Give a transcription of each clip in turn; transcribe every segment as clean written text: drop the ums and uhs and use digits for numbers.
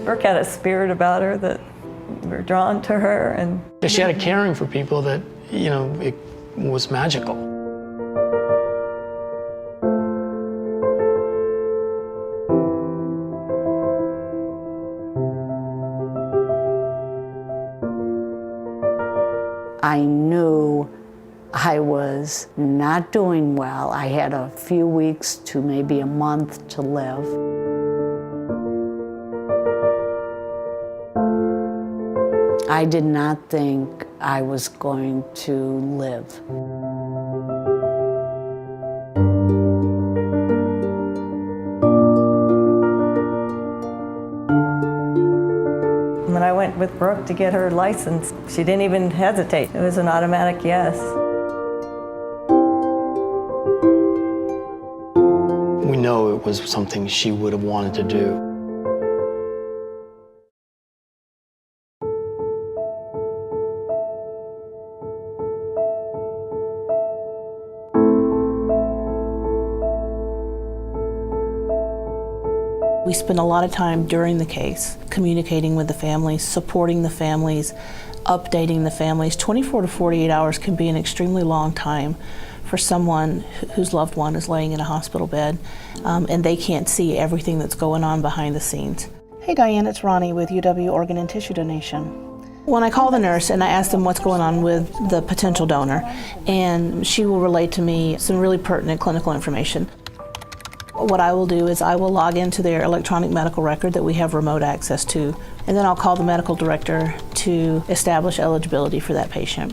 Brooke had a spirit about her that we were drawn to her. And she had a caring for people that, it was magical. I knew I was not doing well. I had a few weeks to maybe a month to live. I did not think I was going to live. when I went with Brooke to get her license, she didn't even hesitate. It was an automatic yes. We know it was something she would have wanted to do. We spent a lot of time during the case communicating with the families, supporting the families, updating the families. 24 to 48 hours can be an extremely long time for someone whose loved one is laying in a hospital bed and they can't see everything that's going on behind the scenes. Hey Diane, it's Ronnie with UW Organ and Tissue Donation. When I call the nurse and I ask them what's going on with the potential donor, and she will relate to me some really pertinent clinical information. What I will do is I will log into their electronic medical record that we have remote access to, and then I'll call the medical director to establish eligibility for that patient.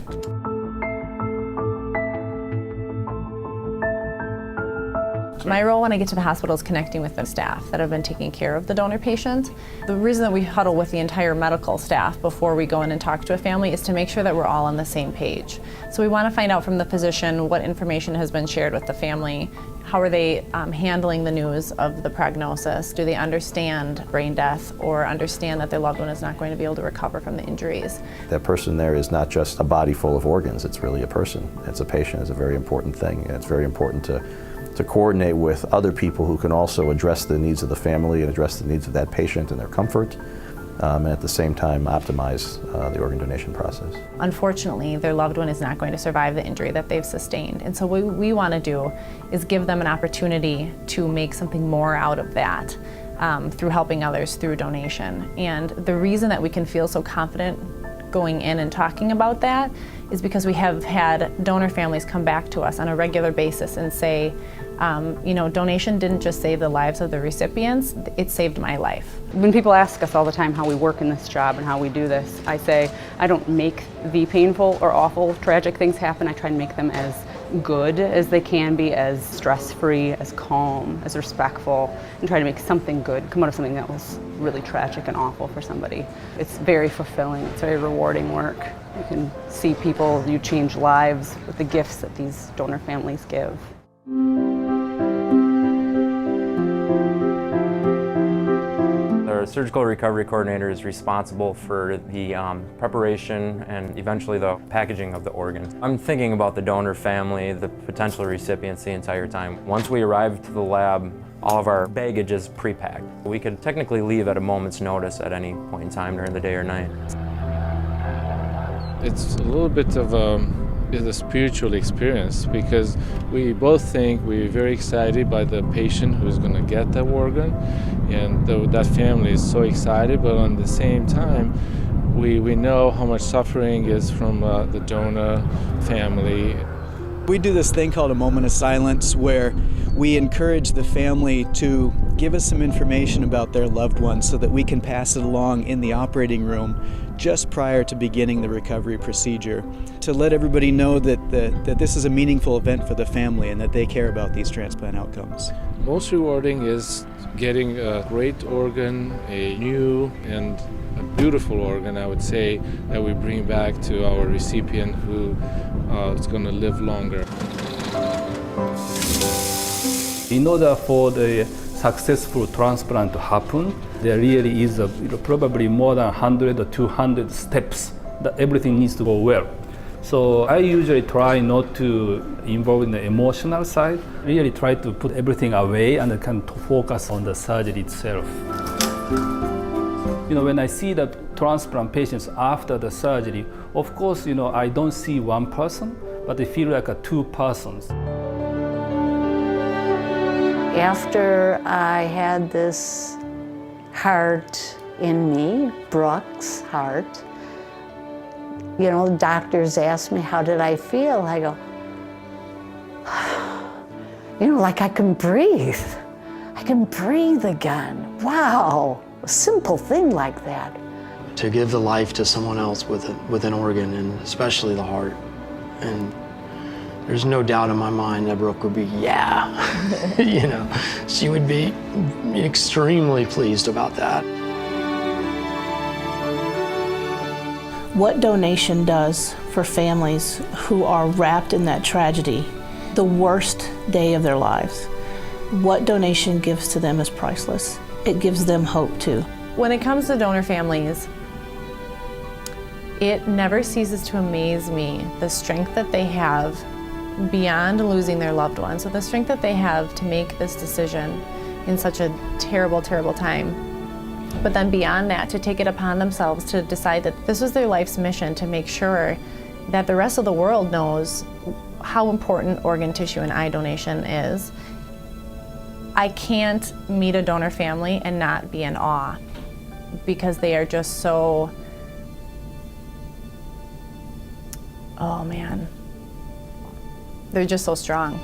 My role when I get to the hospital is connecting with the staff that have been taking care of the donor patient. The reason that we huddle with the entire medical staff before we go in and talk to a family is to make sure that we're all on the same page. So we want to find out from the physician what information has been shared with the family. How are they handling the news of the prognosis? Do they understand brain death or understand that their loved one is not going to be able to recover from the injuries? That person there is not just a body full of organs, it's really a person. It's a patient. It's a very important thing. And it's very important to coordinate with other people who can also address the needs of the family and address the needs of that patient and their comfort, and at the same time optimize the organ donation process. Unfortunately, their loved one is not going to survive the injury that they've sustained. And so what we want to do is give them an opportunity to make something more out of that through helping others through donation. And the reason that we can feel so confident going in and talking about that is because we have had donor families come back to us on a regular basis and say, donation didn't just save the lives of the recipients, it saved my life. When people ask us all the time how we work in this job and how we do this, I say, I don't make the painful or awful, tragic things happen. I try and make them as good as they can be, as stress-free, as calm, as respectful, and try to make something good come out of something that was really tragic and awful for somebody. It's very fulfilling, it's very rewarding work. You can see people, you change lives with the gifts that these donor families give. The surgical recovery coordinator is responsible for the preparation and eventually the packaging of the organ. I'm thinking about the donor family, the potential recipients the entire time. Once we arrive to the lab, all of our baggage is pre-packed. We could technically leave at a moment's notice at any point in time during the day or night. It's a little bit of a spiritual experience because we both think we're very excited by the patient who's going to get that organ, and that family is so excited, but at the same time we know how much suffering is from the donor family. We do this thing called a moment of silence where we encourage the family to give us some information about their loved one so that we can pass it along in the operating room just prior to beginning the recovery procedure, to let everybody know that this is a meaningful event for the family and that they care about these transplant outcomes. Most rewarding is getting a great organ, a new and a beautiful organ, I would say, that we bring back to our recipient who is going to live longer. In order for the successful transplant to happen, there really is probably more than 100 or 200 steps that everything needs to go well. So I usually try not to involve in the emotional side, really try to put everything away and kind of focus on the surgery itself. when I see the transplant patients after the surgery, of course, I don't see one person, but I feel like two persons. After I had this heart in me, Brooks' heart, the doctors asked me, how did I feel? I go, like I can breathe. I can breathe again. Wow, a simple thing like that. To give the life to someone else with an organ, and especially the heart. And there's no doubt in my mind that Brooke would be, she would be extremely pleased about that. What donation does for families who are wrapped in that tragedy, the worst day of their lives, what donation gives to them is priceless. It gives them hope too. When it comes to donor families, it never ceases to amaze me the strength that they have beyond losing their loved one. So the strength that they have to make this decision in such a terrible, terrible time. But then beyond that, to take it upon themselves to decide that this was their life's mission, to make sure that the rest of the world knows how important organ tissue and eye donation is. I can't meet a donor family and not be in awe, because they are just so, oh man, they're just so strong.